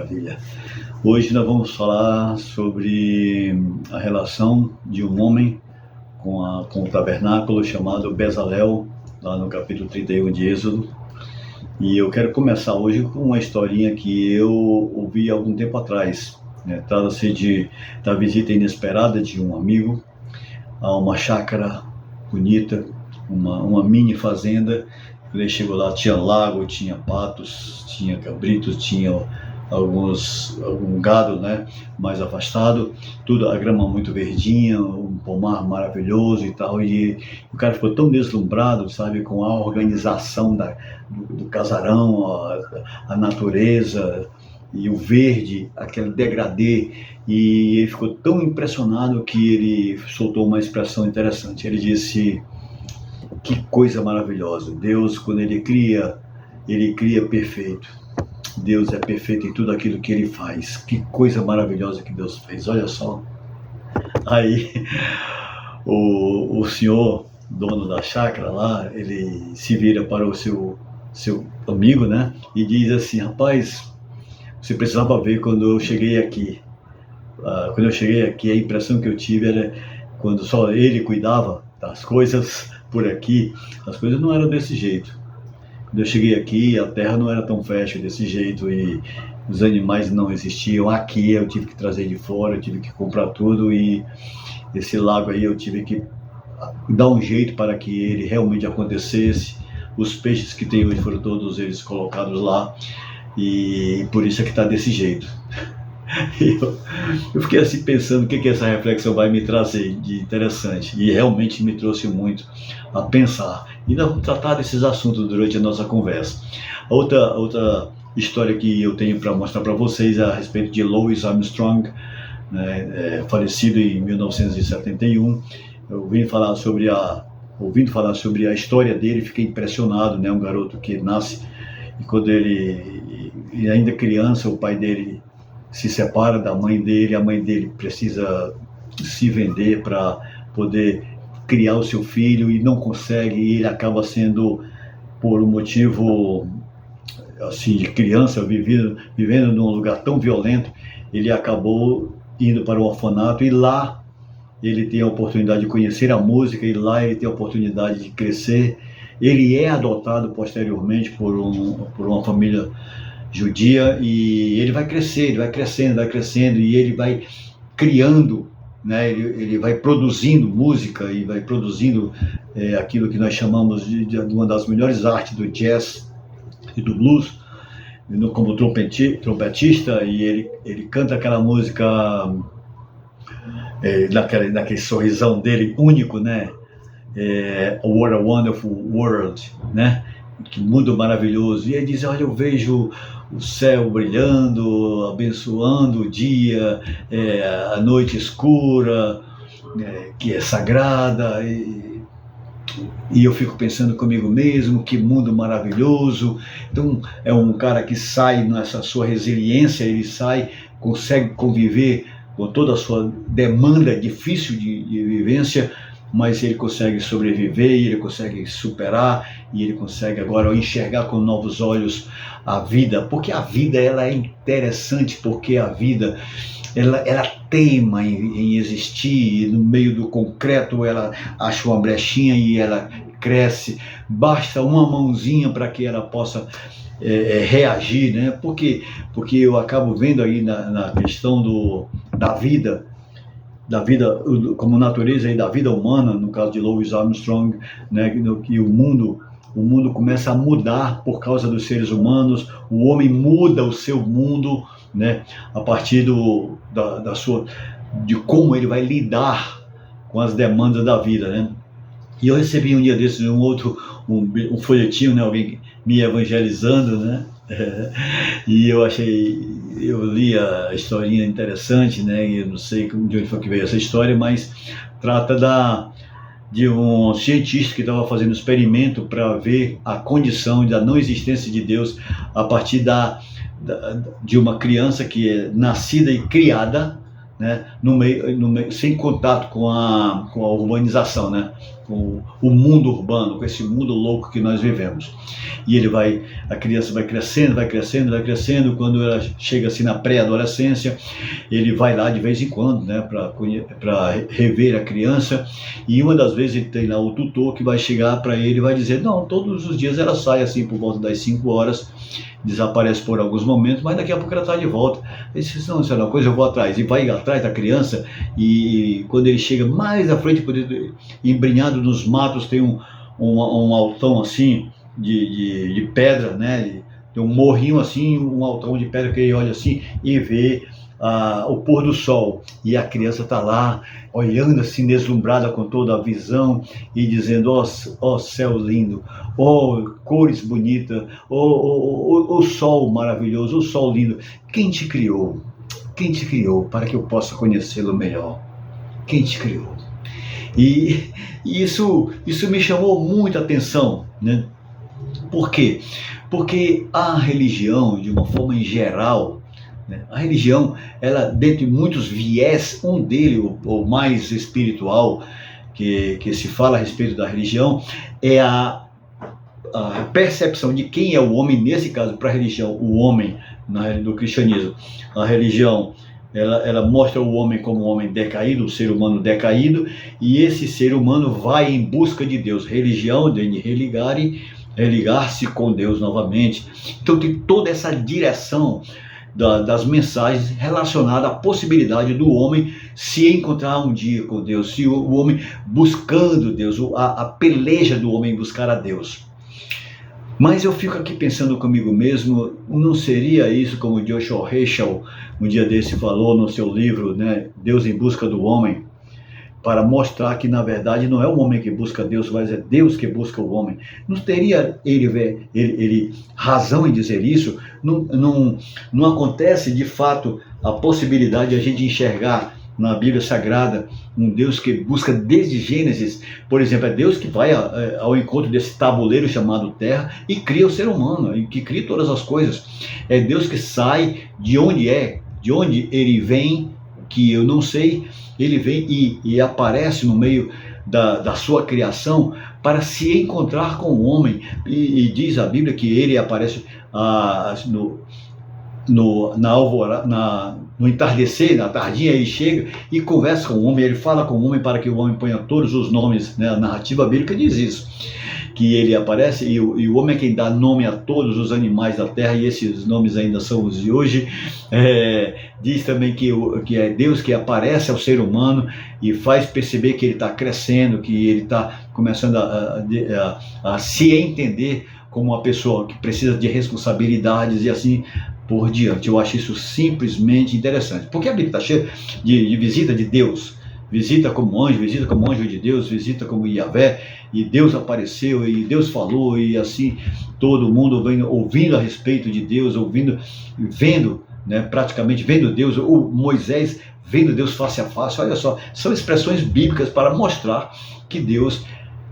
Maravilha. Hoje nós vamos falar sobre a relação de um homem com o tabernáculo chamado Bezalel, lá no capítulo 31 de Êxodo. E eu quero começar hoje com uma historinha que eu ouvi há algum tempo atrás. Trata-se da visita inesperada de um amigo a uma chácara bonita, uma mini fazenda. Quando ele chegou lá, tinha lago, tinha patos, tinha cabritos, tinha algum gado, mais afastado, tudo, a grama muito verdinha, um pomar maravilhoso e tal, e o cara ficou tão deslumbrado, sabe, com a organização do casarão, a natureza e o verde, aquele degradê, e ele ficou tão impressionado que ele soltou uma expressão interessante. Ele disse: que coisa maravilhosa, Deus, quando ele cria perfeito. Deus é perfeito em tudo aquilo que ele faz. Que coisa maravilhosa que Deus fez, olha só. Aí o senhor, dono da chácara lá, ele se vira para o seu amigo, e diz assim: rapaz, você precisava ver quando eu cheguei aqui. Quando eu cheguei aqui, a impressão que eu tive era quando só ele cuidava das coisas por aqui, as coisas não eram desse jeito. Quando eu cheguei aqui, a terra não era tão fértil desse jeito e os animais não existiam. Aqui eu tive que trazer de fora, eu tive que comprar tudo, e esse lago aí eu tive que dar um jeito para que ele realmente acontecesse. Os peixes que tem hoje foram todos eles colocados lá, e por isso é que está desse jeito. Eu fiquei assim pensando o que essa reflexão vai me trazer de interessante, e realmente me trouxe muito a pensar, e nós vamos tratar desses assuntos durante a nossa conversa. Outra história que eu tenho para mostrar para vocês é a respeito de Louis Armstrong, falecido em 1971. Eu ouvindo falar sobre a história dele, fiquei impressionado, um garoto que nasce, e quando ele ainda criança, o pai dele se separa da mãe dele, a mãe dele precisa se vender para poder criar o seu filho e não consegue, e ele acaba sendo, por um motivo assim, de criança, vivendo num lugar tão violento, ele acabou indo para o orfanato, e lá ele tem a oportunidade de conhecer a música, e lá ele tem a oportunidade de crescer. Ele é adotado posteriormente por uma família judia, e ele vai crescendo, e ele vai criando, ele vai produzindo música e vai produzindo aquilo que nós chamamos de uma das melhores artes do jazz e do blues, como trompetista, e ele canta aquela música naquele sorrisão dele único, What a Wonderful World, que mundo maravilhoso. E ele diz: olha, eu vejo o céu brilhando, abençoando o dia, a noite escura, que é sagrada, e eu fico pensando comigo mesmo, que mundo maravilhoso. Então é um cara que sai nessa sua resiliência, ele consegue conviver com toda a sua demanda difícil de vivência, mas ele consegue sobreviver, e ele consegue superar, e ele consegue agora enxergar com novos olhos a vida, porque a vida ela é interessante, porque a vida ela teima em existir, e no meio do concreto ela acha uma brechinha e ela cresce. Basta uma mãozinha para que ela possa reagir, porque eu acabo vendo aí na questão da vida como natureza, e da vida humana, no caso de Louis Armstrong, que o mundo começa a mudar por causa dos seres humanos. O homem muda o seu mundo, a partir de como ele vai lidar com as demandas da vida, E eu recebi um dia desses um folhetinho, alguém me evangelizando, e eu li a historinha interessante, e eu não sei de onde foi que veio essa história, mas trata de um cientista que estava fazendo um experimento para ver a condição da não existência de Deus a partir de uma criança que é nascida e criada, no meio, sem contato com a urbanização, com o mundo urbano, com esse mundo louco que nós vivemos. E a criança vai crescendo, quando ela chega assim na pré-adolescência, ele vai lá de vez em quando, né, para rever a criança, e uma das vezes ele tem lá o tutor que vai chegar para ele e vai dizer, não, todos os dias ela sai assim por volta das 5 horas, desaparece por alguns momentos, mas daqui a pouco ela está de volta. Ele diz, não, isso é uma coisa, eu vou atrás. E vai atrás da criança, e quando ele chega mais à frente, embrenhado nos matos, tem um altão assim, de pedra, né? Tem um morrinho assim, um altão de pedra que ele olha assim e vê o pôr do sol. E a criança está lá, olhando assim, deslumbrada com toda a visão e dizendo, ó céu lindo, ó cores bonitas, ó sol maravilhoso, ó sol lindo. Quem te criou? Quem te criou para que eu possa conhecê-lo melhor? Quem te criou? E isso me chamou muita atenção, né? Por quê? Porque a religião, de uma forma em geral, né, a religião, ela, dentre muitos viés, um dele, o mais espiritual, que se fala a respeito da religião, é a percepção de quem é o homem, nesse caso, para a religião, o homem, no cristianismo. A religião, ela mostra o homem como um homem decaído, o ser humano decaído, e esse ser humano vai em busca de Deus. Religião, de religar-se com Deus novamente. Então tem toda essa direção das mensagens relacionadas à possibilidade do homem se encontrar um dia com Deus, se o homem buscando Deus, a peleja do homem buscar a Deus. Mas eu fico aqui pensando comigo mesmo, não seria isso como Joshua Heschel um dia desse falou no seu livro, né, Deus em Busca do Homem, para mostrar que na verdade não é o homem que busca Deus, mas é Deus que busca o homem. Não teria ele razão em dizer isso? Não acontece de fato a possibilidade de a gente enxergar na Bíblia Sagrada um Deus que busca desde Gênesis, por exemplo, é Deus que vai ao encontro desse tabuleiro chamado Terra e cria o ser humano, e que cria todas as coisas. É Deus que sai de onde ele vem, que eu não sei, ele vem e aparece no meio da sua criação para se encontrar com o homem, e diz a Bíblia que ele aparece no entardecer, na tardinha, ele chega e conversa com o homem, ele fala com o homem para que o homem ponha todos os nomes, né? A narrativa bíblica diz isso, que ele aparece e o homem é quem dá nome a todos os animais da terra, e esses nomes ainda são os de hoje. Diz também que é Deus que aparece ao ser humano e faz perceber que ele está crescendo, que ele está começando a se entender como uma pessoa que precisa de responsabilidades e assim por diante. Eu acho isso simplesmente interessante, porque a Bíblia está cheia de visita de Deus, visita como anjo de Deus, visita como Yahvé, e Deus apareceu, e Deus falou, e assim, todo mundo vem ouvindo a respeito de Deus, vendo, né, praticamente vendo Deus, o Moisés vendo Deus face a face. Olha só, são expressões bíblicas para mostrar que Deus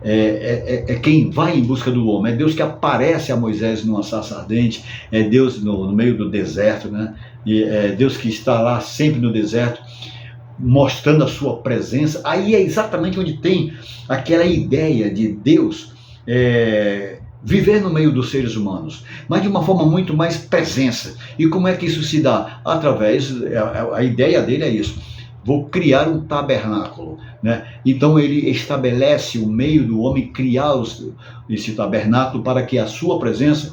é quem vai em busca do homem, é Deus que aparece a Moisés numa sarça ardente, é Deus no meio do deserto, né? E é Deus que está lá sempre no deserto, mostrando a sua presença. Aí é exatamente onde tem aquela ideia de Deus viver no meio dos seres humanos, mas de uma forma muito mais presença. E como é que isso se dá? Através, a ideia dele é isso: vou criar um tabernáculo, né? Então ele estabelece o meio do homem, criar esse tabernáculo para que a sua presença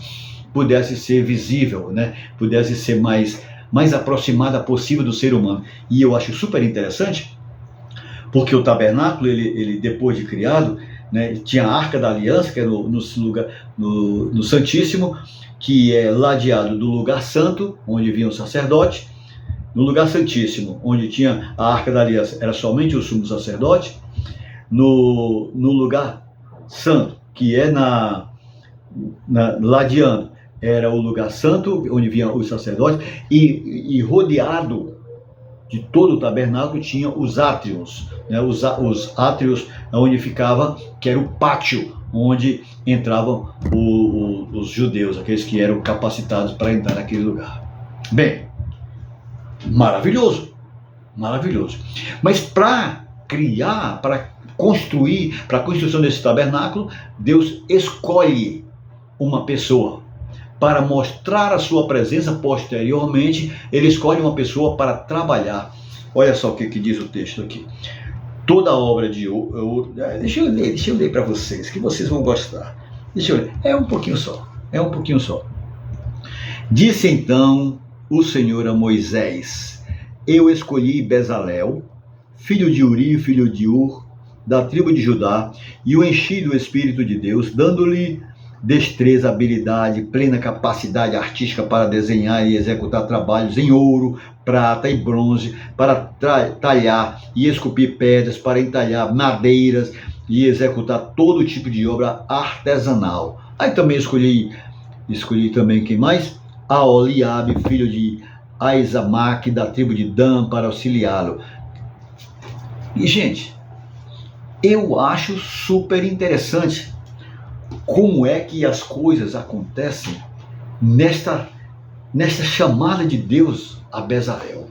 pudesse ser visível, né? Pudesse ser mais aproximada possível do ser humano. E eu acho super interessante, porque o tabernáculo, ele depois de criado, né, tinha a Arca da Aliança, que é no Santíssimo, que é ladeado do lugar santo, onde vinha o sacerdote. No lugar santíssimo, onde tinha a Arca da Aliança, era somente o sumo sacerdote. No lugar santo, que é ladeando, era o lugar santo, onde vinha os sacerdotes, e rodeado de todo o tabernáculo tinha os átrios, né? Os átrios onde ficava, que era o pátio, onde entravam os judeus, aqueles que eram capacitados para entrar naquele lugar. Bem, maravilhoso. Mas para construir, para a construção desse tabernáculo, Deus escolhe uma pessoa para mostrar a sua presença. Posteriormente, ele escolhe uma pessoa para trabalhar. Olha só o que diz o texto aqui. Toda obra de ouro. Deixa eu ler para vocês, que vocês vão gostar. Deixa eu ler. É um pouquinho só. Disse então o Senhor a Moisés: eu escolhi Bezalel, filho de Uri, filho de Ur, da tribo de Judá, e o enchi do Espírito de Deus, dando-lhe destreza, habilidade, plena capacidade artística para desenhar e executar trabalhos em ouro, prata e bronze, para talhar e esculpir pedras, para entalhar madeiras e executar todo tipo de obra artesanal. Aí também escolhi também quem mais? Aholiabe, filho de Aizamaque, da tribo de Dan, para auxiliá-lo. E, gente, eu acho super interessante como é que as coisas acontecem nesta chamada de Deus a Bezalel.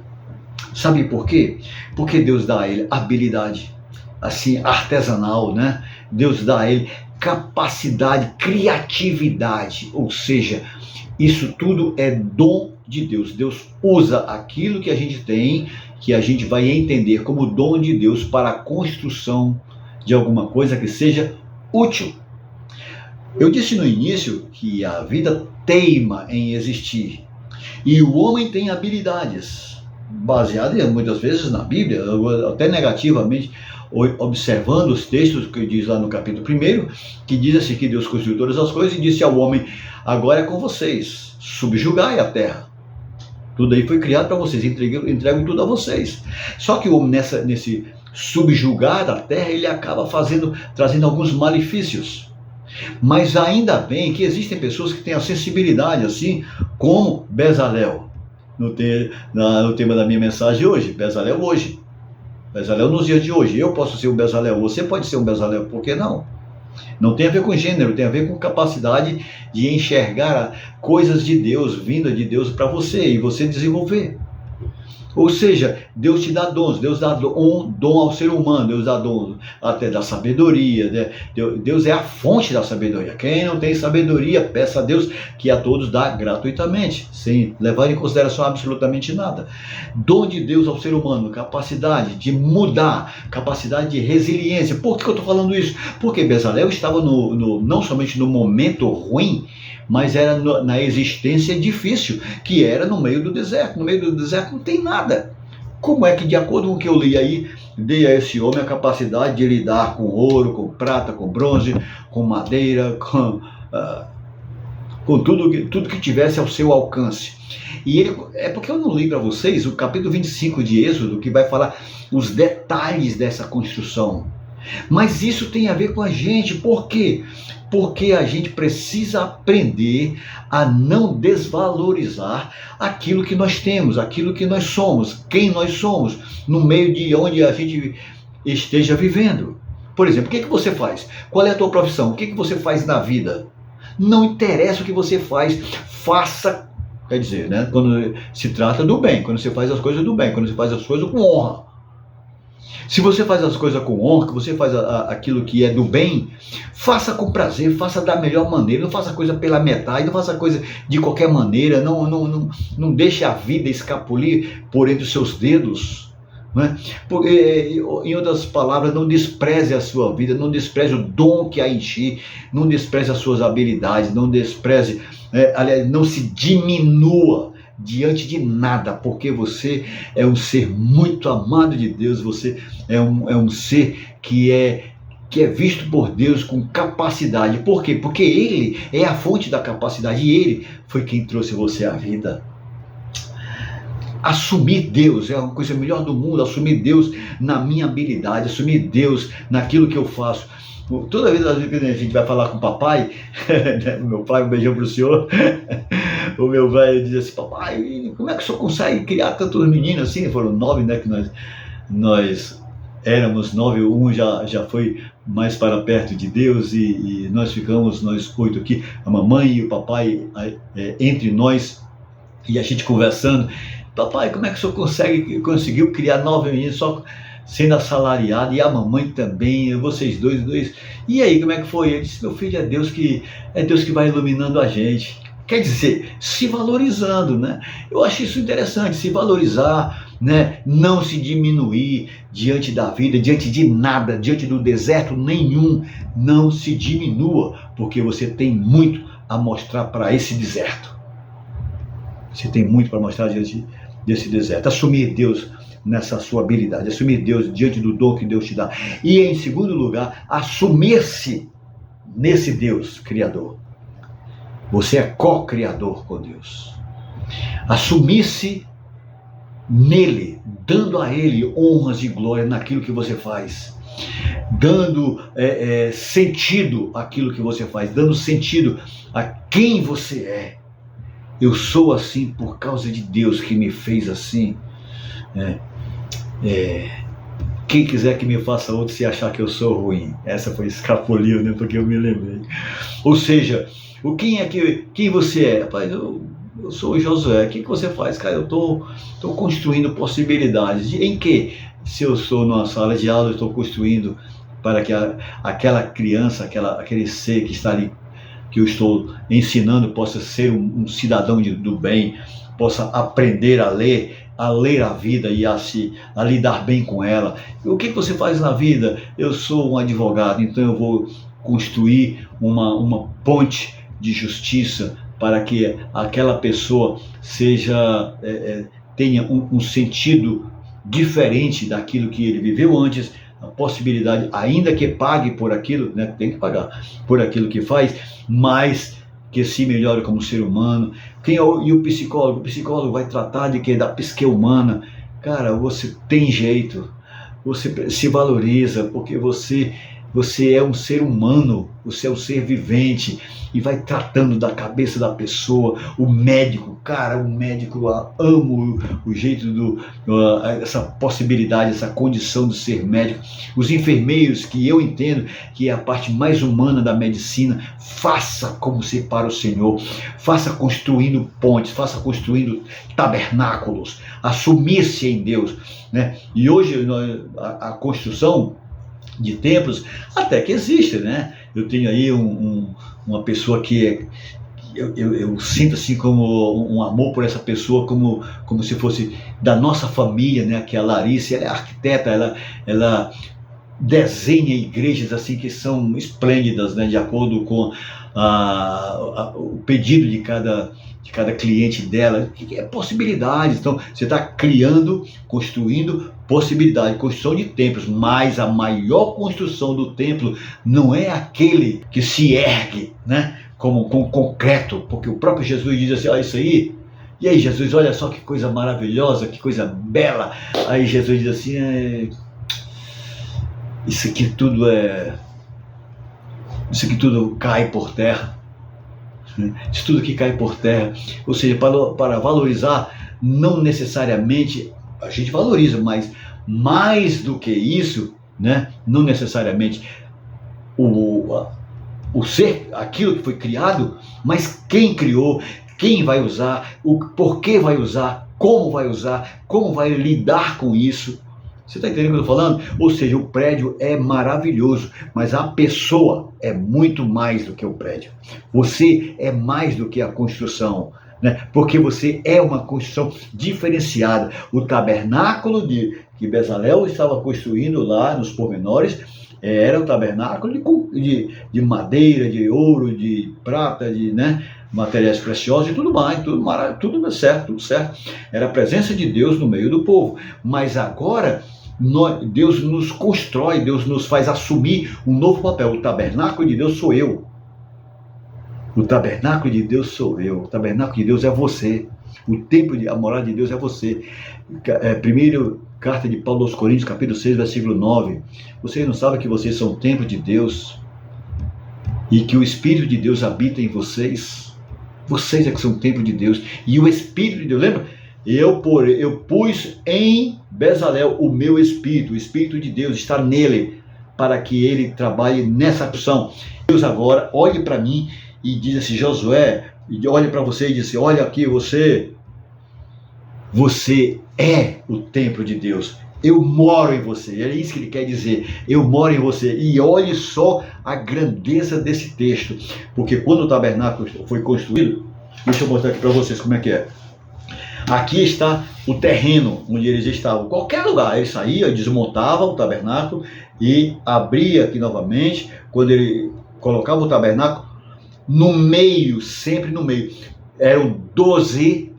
Sabe por quê? Porque Deus dá a ele habilidade, assim, artesanal, né? Deus dá a ele capacidade, criatividade, ou seja, isso tudo é dom de Deus. Deus usa aquilo que a gente tem, que a gente vai entender como dom de Deus para a construção de alguma coisa que seja útil. Eu disse no início que a vida teima em existir e o homem tem habilidades baseadas muitas vezes na Bíblia, até negativamente, observando os textos que diz lá no capítulo 1, que diz assim que Deus construiu todas as coisas e disse ao homem: agora é com vocês, subjugai a terra. Tudo aí foi criado para vocês, entrego tudo a vocês. Só que o homem nesse subjugar a terra, ele acaba trazendo alguns malefícios. Mas ainda bem que existem pessoas que têm a sensibilidade, assim como Bezalel, no tema da minha mensagem hoje. Bezalel hoje, Bezalel nos dias de hoje. Eu posso ser um Bezalel, você pode ser um Bezalel, por que não? Não tem a ver com gênero, tem a ver com capacidade de enxergar coisas de Deus, vinda de Deus para você e você desenvolver. Ou seja, Deus te dá dons, Deus dá um dom ao ser humano, Deus dá dom até da sabedoria, né? Deus é a fonte da sabedoria. Quem não tem sabedoria, peça a Deus, que a todos dá gratuitamente, sem levar em consideração absolutamente nada. Dom de Deus ao ser humano, capacidade de mudar, capacidade de resiliência. Por que eu estou falando isso? Porque Bezalel estava não somente no momento ruim, mas era na existência difícil, que era no meio do deserto. No meio do deserto não tem nada. Como é que, de acordo com o que eu li aí, dei a esse homem a capacidade de lidar com ouro, com prata, com bronze, com madeira, com tudo que tivesse ao seu alcance? E é porque eu não li para vocês o capítulo 25 de Êxodo, que vai falar os detalhes dessa construção. Mas isso tem a ver com a gente. Por quê? Porque a gente precisa aprender a não desvalorizar aquilo que nós temos, aquilo que nós somos, quem nós somos, no meio de onde a gente esteja vivendo. Por exemplo, o que você faz? Qual é a tua profissão? O que você faz na vida? Não interessa o que você faz, faça, quer dizer, né? Quando se trata do bem, quando você faz as coisas do bem, quando você faz as coisas com honra. Se você faz as coisas com honra, que você faz aquilo que é do bem, faça com prazer, faça da melhor maneira, não faça coisa pela metade, não faça coisa de qualquer maneira, não deixe a vida escapulir por entre os seus dedos. Né? Em outras palavras, não despreze a sua vida, não despreze o dom que a enche, não despreze as suas habilidades, não despreze, aliás, não se diminua diante de nada, porque você é um ser muito amado de Deus, você é um ser que é visto por Deus com capacidade. Por quê? Porque Ele é a fonte da capacidade e Ele foi quem trouxe você à vida. Assumir Deus é a coisa melhor do mundo, assumir Deus na minha habilidade, assumir Deus naquilo que eu faço. Toda vez que a gente vai falar com o papai, meu pai, um beijão para o senhor, o meu velho diz assim: papai, como é que o senhor consegue criar tantos meninos assim? Foram 9, né, que nós éramos 9, um já foi mais para perto de Deus e nós ficamos, nós 8 aqui, a mamãe e o papai entre nós, e a gente conversando: papai, como é que o senhor conseguiu criar 9 meninos sendo assalariado, e a mamãe também, vocês dois. E aí, como é que foi? Ele disse, meu filho, é Deus que vai iluminando a gente. Quer dizer, se valorizando, né? Eu acho isso interessante, se valorizar, né? Não se diminuir diante da vida, diante de nada, diante do deserto nenhum. Não se diminua, porque você tem muito a mostrar para esse deserto. Você tem muito para mostrar diante desse deserto. Assumir Deus nessa sua habilidade, assumir Deus diante do dom que Deus te dá. E, em segundo lugar, assumir-se nesse Deus Criador. Você é co-criador com Deus. Assumir-se nele, dando a ele honras e glória naquilo que você faz. Dando sentido àquilo que você faz. Dando sentido a quem você é. Eu sou assim por causa de Deus que me fez assim. Quem quiser que me faça outro se achar que eu sou ruim. Essa foi escapuliu, né? Porque eu me lembrei. Ou seja, quem você é? Rapaz, eu sou o Josué. O que você faz? Cara, eu estou construindo possibilidades. Em que? Se eu sou numa sala de aula, eu estou construindo para que aquela criança, aquele ser que está ali, que eu estou ensinando, possa ser um cidadão do bem, possa aprender a ler a vida e a lidar bem com ela. E o que você faz na vida? Eu sou um advogado, então eu vou construir uma ponte de justiça para que aquela pessoa tenha um sentido diferente daquilo que ele viveu antes, a possibilidade, ainda que pague por aquilo, né, tem que pagar por aquilo que faz, mas que se melhore como ser humano. E o psicólogo? O psicólogo vai tratar da psique humana. Cara, você tem jeito, você se valoriza, porque você é um ser humano, você é um ser vivente, e vai tratando da cabeça da pessoa. O médico, eu amo o jeito essa possibilidade, essa condição de ser médico. Os enfermeiros, que eu entendo que é a parte mais humana da medicina, faça como se para o Senhor, faça construindo pontes, faça construindo tabernáculos, assumir-se em Deus, né? E hoje a construção de templos até que existe, né? Eu tenho aí uma pessoa que eu sinto assim como um amor por essa pessoa, como se fosse da nossa família, né? Que é a Larissa. Ela é arquiteta, ela desenha igrejas assim que são esplêndidas, né? De acordo com o pedido de cada cliente dela, que é possibilidades. Então você está criando, construindo possibilidade, construção de templos, mas a maior construção do templo não é aquele que se ergue, né, com concreto, porque o próprio Jesus diz assim, isso aí, e aí Jesus, olha só que coisa maravilhosa, que coisa bela. Aí Jesus diz assim, isso aqui tudo cai por terra, isso tudo que cai por terra. Ou seja, para valorizar, não necessariamente a gente valoriza, mas mais do que isso, né? Não necessariamente o ser, aquilo que foi criado, mas quem criou, quem vai usar, o porquê vai usar, como vai lidar com isso. Você está entendendo o que eu estou falando? Ou seja, o prédio é maravilhoso, mas a pessoa é muito mais do que o prédio. Você é mais do que a construção, né? Porque você é uma construção diferenciada. O tabernáculo que Bezalel estava construindo lá nos pormenores era um tabernáculo de madeira, de ouro, de prata, né? Materiais preciosos e tudo mais, tudo certo. Era a presença de Deus no meio do povo. Mas agora Deus nos constrói, Deus nos faz assumir um novo papel. O tabernáculo de Deus sou eu. O tabernáculo de Deus sou eu. O tabernáculo de Deus é você. O templo, a morada de Deus é você. Primeira carta de Paulo aos Coríntios, capítulo 6, versículo 9. Vocês não sabem que vocês são o templo de Deus e que o Espírito de Deus habita em vocês? Vocês é que são o templo de Deus. E o Espírito de Deus, lembra? Eu pus em Bezalel o meu Espírito. O Espírito de Deus está nele para que ele trabalhe nessa opção. Deus agora olhe para mim e diz assim, Josué, olhe para você e diz assim, olha aqui, você é o templo de Deus. Eu moro em você. É isso que ele quer dizer. Eu moro em você. E olhe só a grandeza desse texto. Porque quando o tabernáculo foi construído, deixa eu mostrar aqui para vocês como é que é. Aqui está o terreno onde eles estavam. Qualquer lugar, ele saía, desmontava o tabernáculo e abria aqui novamente. Quando ele colocava o tabernáculo no meio, sempre no meio. Eram 12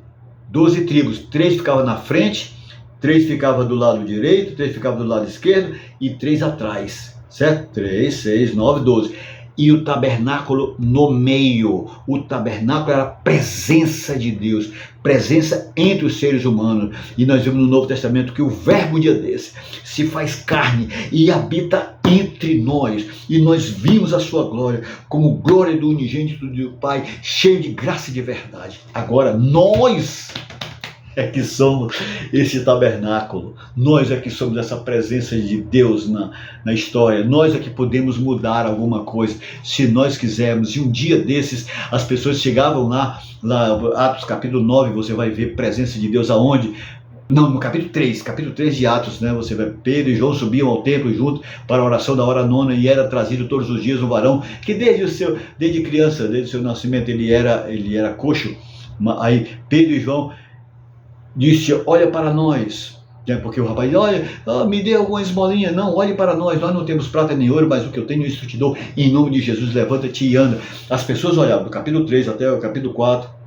tribos. 3 ficavam na frente, 3 ficavam do lado direito, 3 ficavam do lado esquerdo e 3 atrás. Certo? 3, 6, 9, 12. E o tabernáculo no meio. O tabernáculo era a presença de Deus, presença entre os seres humanos. E nós vemos no Novo Testamento que o verbo dia desse se faz carne e habita entre nós. E nós vimos a sua glória como glória do unigênito do Pai, cheio de graça e de verdade. Agora nós é que somos esse tabernáculo. Nós é que somos essa presença de Deus na história. Nós é que podemos mudar alguma coisa, se nós quisermos. E um dia desses, as pessoas chegavam lá Atos capítulo 9, você vai ver presença de Deus aonde? Não, no capítulo 3 de Atos, né? Você vê Pedro e João subiam ao templo junto para a oração da hora nona, e era trazido todos os dias um varão que desde criança, desde o seu nascimento, ele era coxo. Aí Pedro e João disse: olha para nós, porque o rapaz disse: olha, me dê alguma esmolinha. Não, olhe para nós não temos prata nem ouro, mas o que eu tenho isso te dou, em nome de Jesus, levanta-te e anda. As pessoas olhavam do capítulo 3 até o capítulo 4,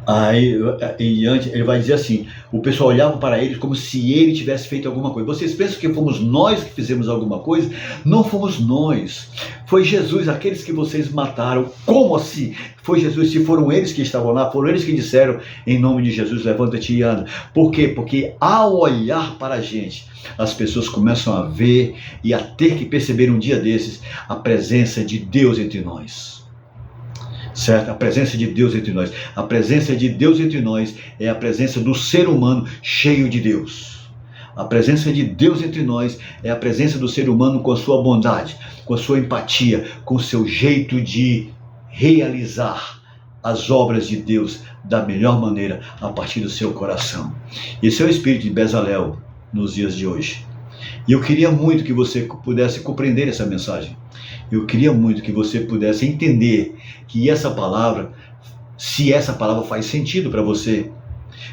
aí em diante, ele vai dizer assim: o pessoal olhava para eles como se ele tivesse feito alguma coisa. Vocês pensam que fomos nós que fizemos alguma coisa? Não fomos nós, foi Jesus, aqueles que vocês mataram. Como assim? Foi Jesus. Se foram eles que estavam lá, foram eles que disseram: em nome de Jesus, levanta-te e anda. Por quê? Porque ao olhar para a gente, as pessoas começam a ver e a ter que perceber um dia desses a presença de Deus entre nós. Certo? A presença de Deus entre nós. A presença de Deus entre nós é a presença do ser humano cheio de Deus. A presença de Deus entre nós é a presença do ser humano com a sua bondade, com a sua empatia, com o seu jeito de realizar as obras de Deus da melhor maneira a partir do seu coração. Esse é o espírito de Bezalel nos dias de hoje. E eu queria muito que você pudesse compreender essa mensagem. Eu queria muito que você pudesse entender que essa palavra, se essa palavra faz sentido para você,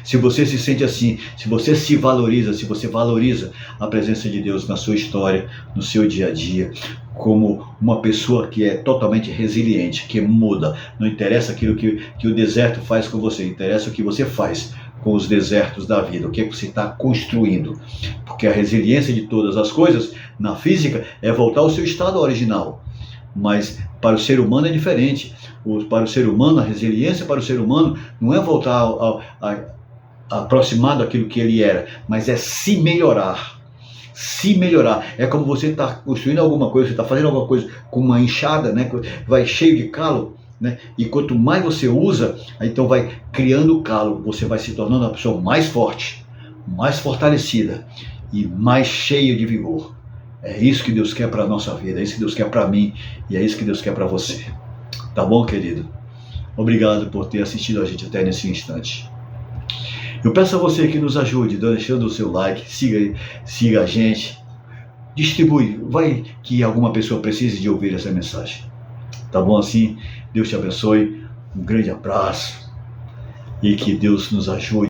se você se sente assim, se você se valoriza, se você valoriza a presença de Deus na sua história, no seu dia a dia, como uma pessoa que é totalmente resiliente, que muda. Não interessa aquilo que o deserto faz com você, interessa o que você faz com os desertos da vida, o que você está construindo. Porque a resiliência de todas as coisas, na física, é voltar ao seu estado original. Mas para o ser humano é diferente. Para o ser humano, a resiliência para o ser humano não é voltar aproximado daquilo que ele era, mas é se melhorar. Se melhorar. É como você está construindo alguma coisa, você está fazendo alguma coisa com uma enxada, né? Vai cheio de calo, né? E quanto mais você usa, então vai criando calo, você vai se tornando uma pessoa mais forte, mais fortalecida e mais cheia de vigor. É isso que Deus quer para a nossa vida, é isso que Deus quer para mim e é isso que Deus quer para você. Tá bom, querido? Obrigado por ter assistido a gente até nesse instante. Eu peço a você que nos ajude, deixando o seu like, siga a gente, distribui, vai que alguma pessoa precise de ouvir essa mensagem. Tá bom assim? Deus te abençoe, um grande abraço e que Deus nos ajude.